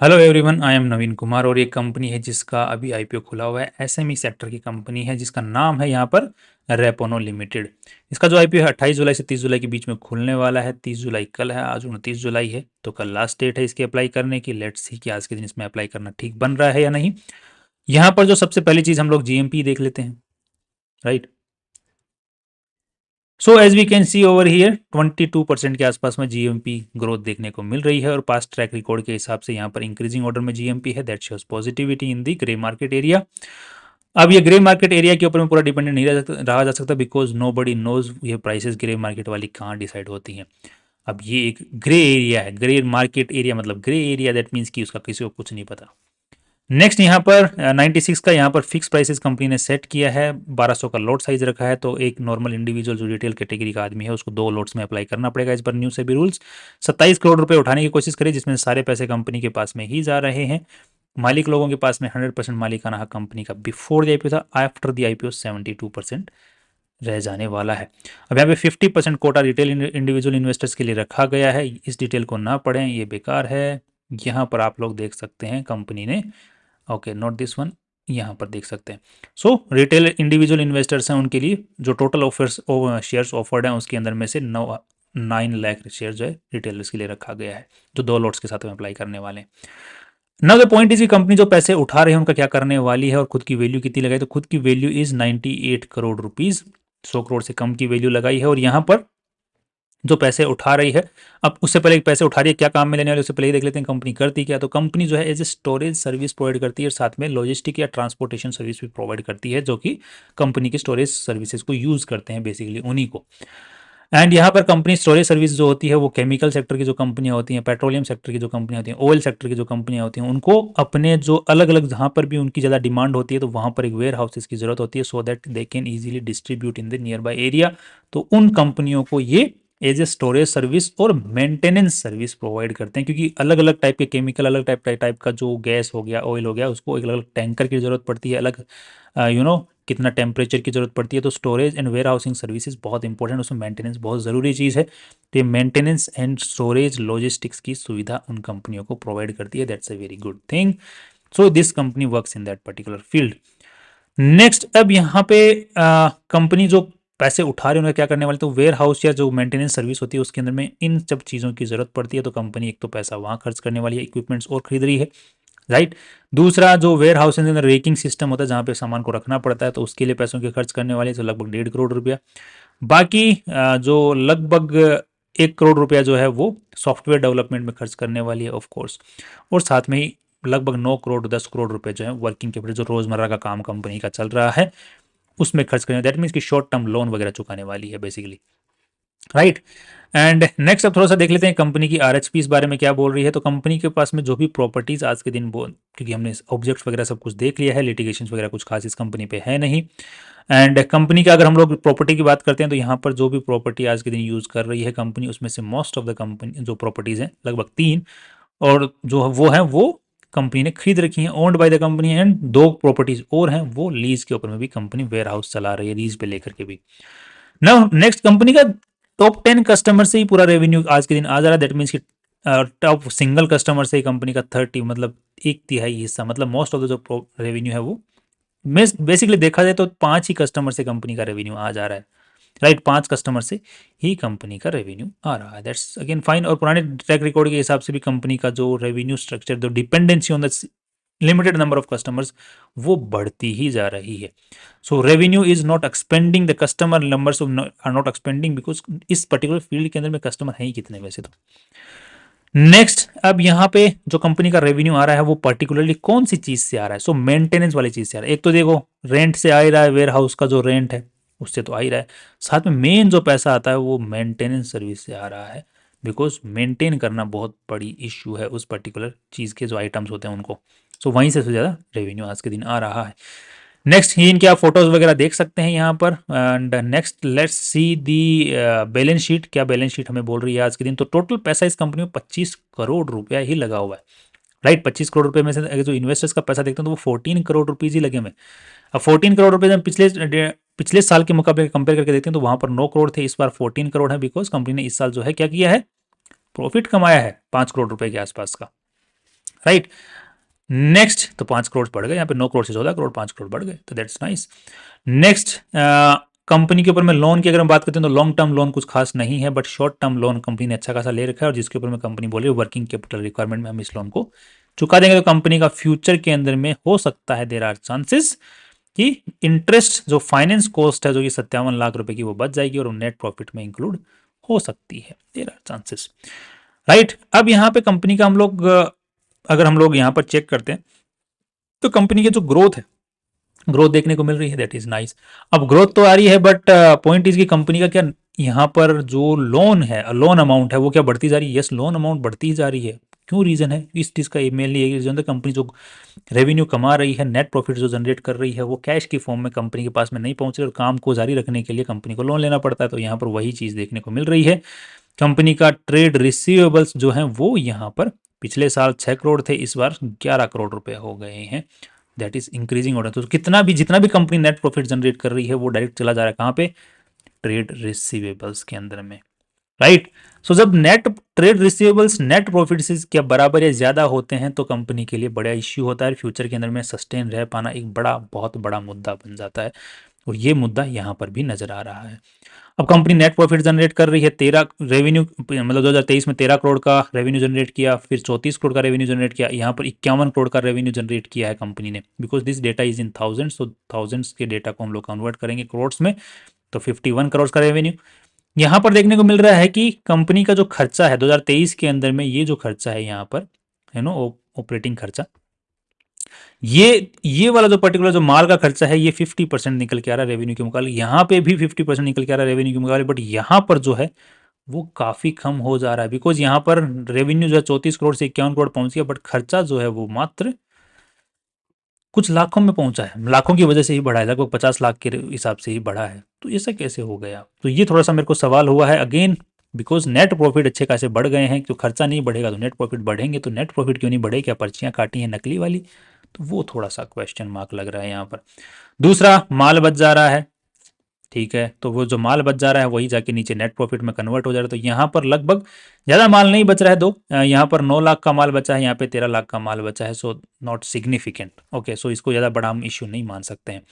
Hello everyone, I am नवीन कुमार और ये company है जिसका अभी आईपीओ खुला हुआ है। एसएमई सेक्टर की कंपनी है जिसका नाम है यहाँ पर रेपोनो लिमिटेड। इसका जो आईपीओ है 28 जुलाई से 30 जुलाई के बीच में खुलने वाला है। 30 जुलाई कल है, आज 29 जुलाई है, तो कल लास्ट डेट है इसकी अप्लाई करने की। लेट्स सी कि आज के दिन इसमें अप्लाई करना ठीक बन रहा है या नहीं। यहाँ पर जो सबसे पहली चीज़ हम लोग जीएमपी देख लेते हैं, right. So as we can see over here 22% के आसपास में जीएमपी ग्रोथ देखने को मिल रही है और पास्ट ट्रैक रिकॉर्ड के हिसाब से यहाँ पर इंक्रीजिंग ऑर्डर में जीएमपी है। That shows positivity in the grey market area. अब ये ग्रे मार्केट एरिया के ऊपर में पूरा डिपेंडेंट नहीं रहा जा सकता बिकॉज नो बडी नोज ये प्राइसेस ग्रे मार्केट वाली कहाँ डिसाइड होती हैं। अब ये एक ग्रे एरिया है। ग्रे मार्केट एरिया मतलब ग्रे एरिया, दैट मीन्स कि उसका किसी को कुछ नहीं पता। नेक्स्ट यहाँ पर 96 का यहाँ पर फिक्स प्राइसेस कंपनी ने सेट किया है। 1200 का लॉट साइज रखा है, तो एक नॉर्मल इंडिविजुअल जो रिटेल कैटेगरी का आदमी है उसको 2 लॉट्स में अप्लाई करना पड़ेगा इस पर न्यू सेबी रूल्स। 27 करोड़ रुपए उठाने की कोशिश करें जिसमें सारे पैसे कंपनी के पास में ही जा रहे हैं। मालिक लोगों के पास में 100% मालिकाना हक कंपनी का बिफोर द आईपीओ था। आफ्टर द आईपीओ 72% रह जाने वाला है। अब यहाँ पे 50% कोटा रिटेल इंडिविजुअल इन्वेस्टर्स के लिए रखा गया है। इस डिटेल को ना पढ़ें, ये बेकार है। यहाँ पर आप लोग देख सकते हैं कंपनी ने, ओके नोट दिस वन, यहाँ पर देख सकते हैं। सो रिटेल इंडिविजुअल इन्वेस्टर्स हैं उनके लिए जो टोटल ऑफर्स शेयर्स ऑफर्ड हैं उसके अंदर में से 9 लाख शेयर जो है रिटेलर्स के लिए रखा गया है जो 2 लॉट्स के साथ में अप्लाई करने वाले हैं। नाउ द पॉइंट इज कि कंपनी जो पैसे उठा रहे हैं उनका क्या करने वाली है और खुद की वैल्यू कितनी लगाई, तो खुद की value is 98 crore rupees. 100 crore से कम की वैल्यू लगाई है और यहाँ पर जो पैसे उठा रही है, अब उससे पहले पैसे उठा रही है क्या काम में लेने वाले उससे पहले ही देख लेते हैं कंपनी करती क्या। तो कंपनी जो है as a storage service provide करती है और साथ में लॉजिस्टिक या ट्रांसपोर्टेशन सर्विस भी प्रोवाइड करती है जो कि कंपनी की स्टोरेज सर्विसेज को यूज़ करते हैं बेसिकली उन्हीं को। एंड यहाँ पर कंपनी स्टोरेज सर्विस जो होती है वो केमिकल सेक्टर की जो कंपनियां होती हैं, पेट्रोलियम सेक्टर की जो कंपनियां होती हैं, ऑयल सेक्टर की जो कंपनियां होती हैं, उनको अपने जो अलग अलग जहाँ पर भी उनकी ज़्यादा डिमांड होती है तो वहाँ पर एक वेयर हाउसेस की ज़रूरत होती है so that they can easily distribute in the near by area. तो उन कंपनियों को ये एज ए स्टोरेज सर्विस और मेंटेनेंस सर्विस प्रोवाइड करते हैं क्योंकि अलग अलग टाइप के केमिकल, अलग टाइप का जो गैस हो गया, ऑयल हो गया, उसको एक अलग टैंकर की ज़रूरत पड़ती है, अलग कितना टेम्परेचर की ज़रूरत पड़ती है। तो storage and warehousing services बहुत इंपॉर्टेंट, उसमें मेंटेनेंस बहुत ज़रूरी चीज़ है। तो ये मेंटेनेंस एंड स्टोरेज लॉजिस्टिक्स की सुविधा उन कंपनियों को प्रोवाइड करती है। That's a very good thing. So this company works in that particular field. Next, अब यहाँ पे कंपनी जो पैसे उठा रहे हैं उन्हें क्या करने वाले, तो वेयर हाउस या जो मेंटेनेंस सर्विस होती है उसके अंदर में इन सब चीज़ों की ज़रूरत पड़ती है। तो कंपनी एक तो पैसा वहाँ खर्च करने वाली है, इक्विपमेंट्स और खरीद रही है, राइट। दूसरा, जो वेयर हाउस के अंदर रेकिंग सिस्टम होता है जहाँ पे सामान को रखना पड़ता है तो उसके लिए पैसों के खर्च करने वाले तो लगभग 1.5 करोड़ रुपया। बाकी जो लगभग 1 करोड़ रुपया जो है वो सॉफ्टवेयर डेवलपमेंट में खर्च करने वाली है ऑफ कोर्स। और साथ में ही लगभग 9 करोड़ 10 करोड़ रुपए जो है वर्किंग कैपिटल जो रोजमर्रा का काम कंपनी का चल रहा है उसमें खर्च करने, दैट मीन्स कि शॉर्ट टर्म लोन वगैरह चुकाने वाली है बेसिकली, राइट। एंड नेक्स्ट अब थोड़ा सा देख लेते हैं कंपनी की आरएचपी इस बारे में क्या बोल रही है। तो कंपनी के पास में जो भी प्रॉपर्टीज आज के दिन क्योंकि हमने ऑब्जेक्ट्स वगैरह सब कुछ देख लिया है, लिटिगेशन वगैरह कुछ खास इस कंपनी पे है नहीं। एंड कंपनी का अगर हम लोग प्रॉपर्टी की बात करते हैं तो यहाँ पर जो भी प्रॉपर्टी आज के दिन यूज़ कर रही है कंपनी, उसमें से मोस्ट ऑफ द कंपनी जो प्रॉपर्टीज़ हैं लगभग 3, और जो वो हैं वो कंपनी ने खरीद रखी हैं, owned by the company. And 2 properties और हैं वो लीज के ऊपर में भी कंपनी वेयर हाउस चला रही है लीज पे लेकर के भी। नाउ नेक्स्ट, कंपनी का टॉप 10 कस्टमर से ही पूरा रेवेन्यू आज के दिन आ जा रहा है। दैट मीन्स कि टॉप सिंगल कस्टमर से ही कंपनी का 30 मतलब 1/3 हिस्सा, मतलब मोस्ट ऑफ द जो रेवेन्यू है वो बेसिकली देखा जाए तो 5 ही कस्टमर से कंपनी का रेवेन्यू आ जा रहा है, राइट। 5 कस्टमर से ही कंपनी का रेवेन्यू आ रहा है, दैट्स अगेन फाइन। और पुराने ट्रैक रिकॉर्ड के हिसाब से भी कंपनी का जो रेवेन्यू स्ट्रक्चर, जो dependency on the limited number of customers, वो बढ़ती ही जा रही है। So revenue is not expanding, the customer numbers are not expanding because इस पर्टिकुलर फील्ड के अंदर में कस्टमर हैं ही कितने वैसे तो। नेक्स्ट, अब यहाँ पे जो कंपनी का रेवेन्यू आ रहा है वो पर्टिकुलरली कौन सी चीज से आ रहा है, सो मेंटेनेंस वाली चीज से आ रहा है। एक तो देखो रेंट से आ ही रहा है, वेयर हाउस का जो रेंट है उससे तो आ ही रहा है, साथ में मेन जो पैसा आता है वो मेंटेनेंस सर्विस से आ रहा है बिकॉज मेंटेन करना बहुत बड़ी इश्यू है उस पर्टिकुलर चीज़ के जो आइटम्स होते हैं उनको। सो वहीं से ज़्यादा रेवेन्यू आज के दिन आ रहा है। नेक्स्ट, ही इनके आप फोटोज वगैरह देख सकते हैं यहाँ पर। And next let's see the balance sheet, क्या बैलेंस शीट हमें बोल रही है आज के दिन। तो टोटल पैसा इस कंपनी में 25 करोड़ रुपया ही लगा हुआ है, राइट। 25 करोड़ रुपए में से अगर जो इन्वेस्टर्स का पैसा देखते हैं तो वो 14 करोड़ रुपीज ही लगे हुए। अब 14 करोड़ रुपए जब पिछले साल के मुकाबले कंपेयर करके देखते हैं तो वहां पर 9 करोड़ थे, इस बार 14 करोड़ है बिकॉज कंपनी ने इस साल जो है क्या किया है, प्रॉफिट कमाया है 5 करोड़ रुपए के आसपास का, राइट। नेक्स्ट तो 5 करोड़ बढ़ गए, यहाँ पे 9 करोड़ से 14 करोड़, 5 करोड़ बढ़ गए, तो दैट्स नाइस। नेक्स्ट कंपनी के ऊपर में लोन की अगर हम बात करते हैं तो लॉन्ग टर्म लोन कुछ खास नहीं है, but short term loan company ने अच्छा खासा ले रखा है, और जिसके ऊपर में कंपनी बोली वर्किंग कैपिटल रिक्वायरमेंट में हम इस लोन को चुका देंगे, तो कंपनी का फ्यूचर के अंदर में हो सकता है देयर आर चांसेस कि इंटरेस्ट जो फाइनेंस कॉस्ट है जो कि 57 लाख रुपए की वो बच जाएगी और नेट प्रॉफिट में इंक्लूड हो सकती है, देयर आर चांसेस। राइट। अब यहाँ पे कंपनी का हम लोग अगर हम लोग यहाँ पर चेक करते हैं तो कंपनी की जो ग्रोथ है, ग्रोथ देखने को मिल रही है, दैट इज नाइस। अब ग्रोथ तो आ रही है, बट पॉइंट इज की कंपनी का क्या यहाँ पर जो लोन है, लोन अमाउंट है वो क्या बढ़ती जा रही है? यस, लोन अमाउंट बढ़ती जा रही है। क्यों? रीजन है इस चीज़ का मेनली एक रीजन है, कंपनी जो रेवेन्यू कमा रही है, नेट प्रॉफिट जो जनरेट कर रही है, वो कैश की फॉर्म में कंपनी के पास में नहीं पहुंच रही, और काम को जारी रखने के लिए कंपनी को लोन लेना पड़ता है, तो यहाँ पर वही चीज़ देखने को मिल रही है। कंपनी का ट्रेड रिसीवेबल्स जो हैं वो यहाँ पर पिछले साल 6 करोड़ थे, इस बार 11 करोड़ रुपए हो गए हैं, दैट इज इंक्रीजिंग ऑर्डर। तो कितना भी जितना भी कंपनी नेट प्रॉफिट जनरेट कर रही है वो डायरेक्ट चला जा रहा है कहाँ पे? ट्रेड रिसीवेबल्स के अंदर में, राइट। सो जब net trade receivables net profit से क्या बराबर या ज्यादा होते हैं तो कंपनी के लिए बड़ा इश्यू होता है, फ्यूचर के अंदर में सस्टेन रह पाना एक बड़ा बहुत बड़ा मुद्दा बन जाता है, और ये मुद्दा यहाँ पर भी नजर आ रहा है। अब कंपनी नेट प्रॉफिट जनरेट कर रही है, 13 रेवेन्यू मतलब 2023 में 13 करोड़ का रेवेन्यू जनरेट किया, फिर 34 करोड़ का रेवेन्यू जनरेट किया, यहाँ पर 51 करोड़ का रेवेन्यू जनरेट किया है कंपनी ने, because this data is in thousands, तो थाउजेंड्स के डेटा को हम लोग कन्वर्ट करेंगे करोड़ में, तो 51 करोड़ का रेवेन्यू। यहाँ पर देखने को मिल रहा है कि कंपनी का जो खर्चा है 2023 के अंदर में, ये जो खर्चा है यहाँ पर है नो ऑपरेटिंग खर्चा, ये वाला जो पर्टिकुलर जो माल का खर्चा है ये 50% निकल के आ रहा है रेवेन्यू के मुकाबले, यहाँ पे भी 50% निकल के आ रहा है रेवेन्यू के मुकाबले, बट यहाँ पर जो है वो काफी कम हो जा रहा है, बिकॉज यहाँ पर रेवेन्यू जो है 34 करोड़ से 51 करोड़ पहुंच गया, बट खर्चा जो है वो मात्र कुछ लाखों में पहुंचा है, लाखों की वजह से ही बढ़ा है, लगभग 50 लाख के हिसाब से ही बढ़ा है, तो ऐसा कैसे हो गया? तो ये थोड़ा सा मेरे को सवाल हुआ है अगेन, बिकॉज नेट प्रॉफिट अच्छे खासे बढ़ गए हैं, तो खर्चा नहीं बढ़ेगा तो नेट प्रॉफिट बढ़ेंगे, तो नेट प्रॉफिट क्यों नहीं बढ़े? क्या पर्चियां काटी हैं नकली वाली? तो वो थोड़ा सा क्वेश्चन मार्क लग रहा है यहाँ पर। दूसरा, माल बच जा रहा है, ठीक है, तो वो जो माल बच जा रहा है वही जाके नीचे नेट प्रॉफिट में कन्वर्ट हो जा रहा है, तो यहाँ पर लगभग ज़्यादा माल नहीं बच रहा है, यहाँ पर 9 लाख का माल बचा है, यहाँ पे 13 लाख का माल बचा है, सो नॉट सिग्निफिकेंट, ओके, सो इसको ज़्यादा बड़ा हम इश्यू नहीं मान सकते हैं,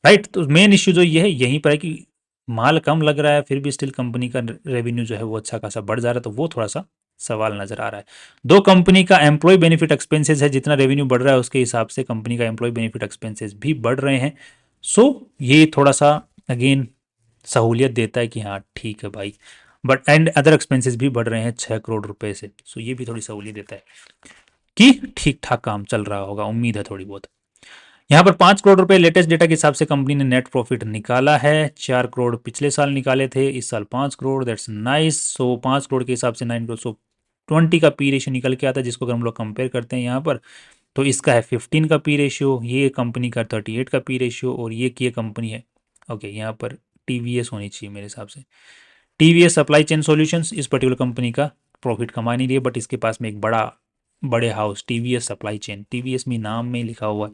राइट। तो मेन इश्यू जो ये है यहीं पर है कि माल कम लग रहा है, फिर भी स्टिल कंपनी का रेवेन्यू जो है वो अच्छा खासा बढ़ जा रहा है, तो वो थोड़ा सा सवाल नजर आ रहा है। दो, कंपनी का एम्प्लॉय बेनिफिट एक्सपेंसेस है, जितना रेवेन्यू बढ़ रहा है उसके हिसाब से कंपनी का एम्प्लॉय बेनिफिट एक्सपेंसेस भी बढ़ रहे हैं, सो ये थोड़ा सा अगेन सहूलियत देता है कि हाँ ठीक है भाई, बट एंड अदर एक्सपेंसेस भी बढ़ रहे हैं 6 करोड़ रुपए से, सो ये भी थोड़ी सहूलियत देता है कि ठीक ठाक काम चल रहा होगा, उम्मीद है थोड़ी बहुत। यहाँ पर 5 करोड़ रुपए लेटेस्ट डेटा के हिसाब से कंपनी ने नेट प्रॉफिट निकाला है, 4 करोड़ पिछले साल निकाले थे, इस साल 5 करोड़, दैट्स नाइस। सो 5 करोड़ के हिसाब से 9 करोड़, सो 20 का पी रेशियो निकल के आता है, जिसको अगर हम लोग कंपेयर करते हैं यहाँ पर तो इसका है 15 का पी रेशियो, ये कंपनी का 38 का पी रेशियो, और ये कंपनी है ओके यहाँ पर टीवीएस होनी चाहिए मेरे हिसाब से, टीवीएस सप्लाई चेन सॉल्यूशंस, इस पर्टिकुलर कंपनी का प्रॉफिट कमा नहीं रही है, बट इसके पास में एक बड़े house TVS supply chain, TVS में नाम में लिखा हुआ है,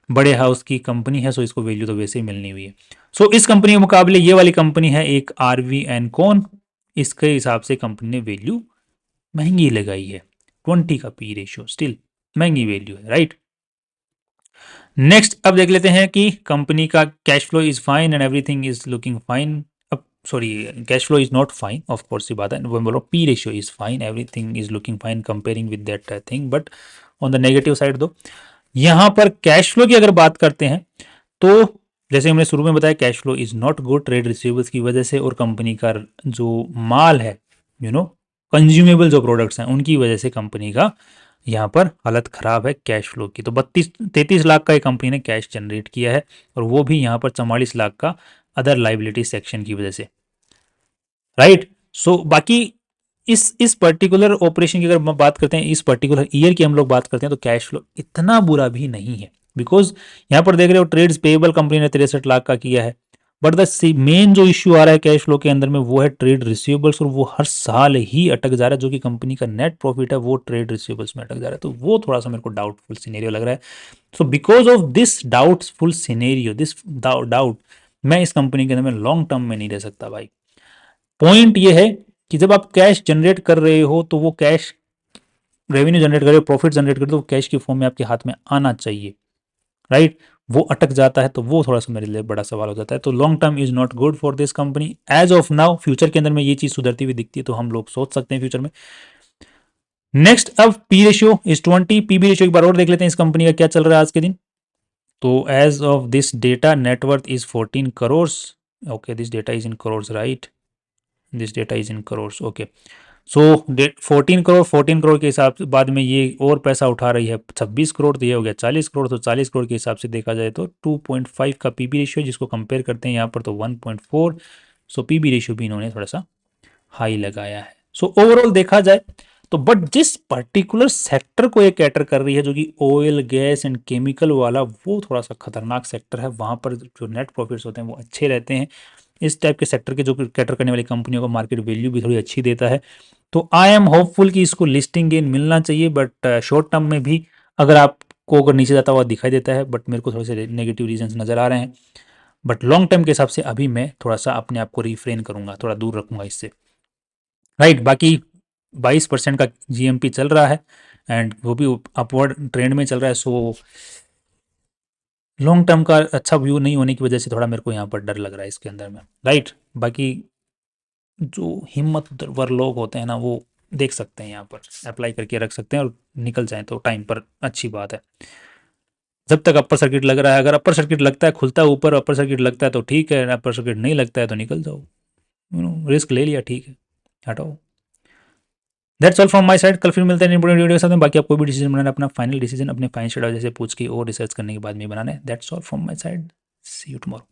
बड़े हाउस की कंपनी है, सो इसको वैल्यू तो वैसे ही मिलनी हुई है। सो इस कंपनी के मुकाबले ये वाली कंपनी है एक आरवी एंड कॉन, इसके हिसाब से कंपनी ने वैल्यू महंगी लगाई है, 20 का पी रेशियो, स्टिल महंगी वैल्यू है, राइट। नेक्स्ट अब देख लेते हैं कि कंपनी का cash flow is fine and everything is looking fine, अब sorry cash flow is not fine, of course ये बात है, वो बोलो P ratio is fine, everything is looking fine comparing with that thing, but on the negative side though, यहाँ पर cash flow की अगर बात करते हैं तो जैसे हमने शुरू में बताया cash flow is not good trade receivables की वजह से, और कंपनी का जो माल है कंज्यूमेबल जो प्रोडक्ट्स हैं उनकी वजह से कंपनी का यहाँ पर हालत खराब है कैश फ्लो की, तो 33 लाख का एक कंपनी ने कैश जनरेट किया है, और वो भी यहाँ पर 44 लाख का अदर लाइबिलिटी सेक्शन की वजह से, राइट। सो बाकी इस पर्टिकुलर ऑपरेशन की अगर हम बात करते हैं, इस पर्टिकुलर ईयर की हम लोग बात करते हैं, तो कैश फ्लो इतना बुरा भी नहीं है, बिकॉज यहाँ पर देख रहे हो ट्रेड्स पेएबल कंपनी ने 63 लाख का किया है, बट द मेन जो इश्यू आ रहा है कैश फ्लो के अंदर में वो है ट्रेड रिसीवेबल्स, और वो हर साल ही अटक जा रहा है, जो कि कंपनी का नेट प्रॉफिट है वो ट्रेड रिसीवेबल्स में अटक जा रहा है, तो वो थोड़ा सा मेरे को डाउटफुल सिनेरियो लग रहा है। So because of this doubtful scenario, this doubt, मैं इस कंपनी के अंदर में लॉन्ग टर्म में नहीं रह सकता भाई। पॉइंट ये है कि जब आप कैश जनरेट कर रहे हो तो वो कैश रेवेन्यू जनरेट करे, प्रॉफिट जनरेट करे, तो कैश की फॉर्म में आपके हाथ में आना चाहिए, राइट। वो अटक जाता है तो वो थोड़ा सा मेरे लिए बड़ा सवाल हो जाता है। तो long term is not good for this company as of now. Future के अंदर में ये चीज सुधरती हुई दिखती है, तो हम लोग सोच सकते हैं फ्यूचर में। नेक्स्ट, अब P ratio is 20। PB ratio एक बार और देख लेते हैं इस कंपनी का क्या चल रहा है आज के दिन। तो as of this data net इज 14 crore. Okay, this data is in crore, right, this data is in crore, okay. So 14 crore के हिसाब से बाद में ये और पैसा उठा रही है 26 करोड़, तो ये हो गया 40 करोड़। तो 40 करोड़ के हिसाब से देखा जाए तो 2.5 का पीबी रेशियो, जिसको कंपेयर करते हैं यहाँ पर तो 1.4। सो पीबी रेशियो भी इन्होंने थोड़ा सा हाई लगाया है। सो ओवरऑल देखा जाए तो, बट जिस पर्टिकुलर सेक्टर को ये कैटर कर रही है, जो कि ऑयल गैस एंड केमिकल वाला, वो थोड़ा सा खतरनाक सेक्टर है। वहाँ पर जो नेट प्रॉफिट्स होते हैं वो अच्छे रहते हैं। इस टाइप के सेक्टर के जो कैटर करने वाली कंपनियों को मार्केट वैल्यू भी थोड़ी अच्छी देता है। तो आई एम होपफुल कि इसको लिस्टिंग गेन मिलना चाहिए, बट शॉर्ट टर्म में भी अगर आपको अगर नीचे जाता हुआ दिखाई देता है, बट मेरे को थोड़े से नेगेटिव रीजंस नज़र आ रहे हैं। बट लॉन्ग टर्म के हिसाब से अभी मैं थोड़ा सा अपने आप को रिफ्रेन करूंगा, थोड़ा दूर रखूंगा इससे, राइट। बाकी 22% का जीएमपी चल रहा है एंड वो भी अपवर्ड ट्रेंड में चल रहा है। सो लॉन्ग टर्म का अच्छा व्यू नहीं होने की वजह से थोड़ा मेरे को यहाँ पर डर लग रहा है इसके अंदर में, राइट। बाकी जो हिम्मतवर लोग होते हैं ना, वो देख सकते हैं, यहाँ पर अप्लाई करके रख सकते हैं और निकल जाएं तो टाइम पर अच्छी बात है। जब तक अपर सर्किट लग रहा है, अगर अपर सर्किट लगता है, खुलता है ऊपर, अपर सर्किट लगता है तो ठीक है, अपर सर्किट नहीं लगता है तो निकल जाओ, रिस्क ले लिया, ठीक है, हटाओ। That's all from my side. कल फिर मिलते हैं इंपॉर्टेंट वीडियो के साथ में। बाकी आपको भी डिसीजन बनाना है, अपना फाइनल डिसीजन अपने फाइनेंशियल एडवाइजर से पूछ के और रिसर्च करने के बाद में बनाना है। That's all from my side, see you tomorrow.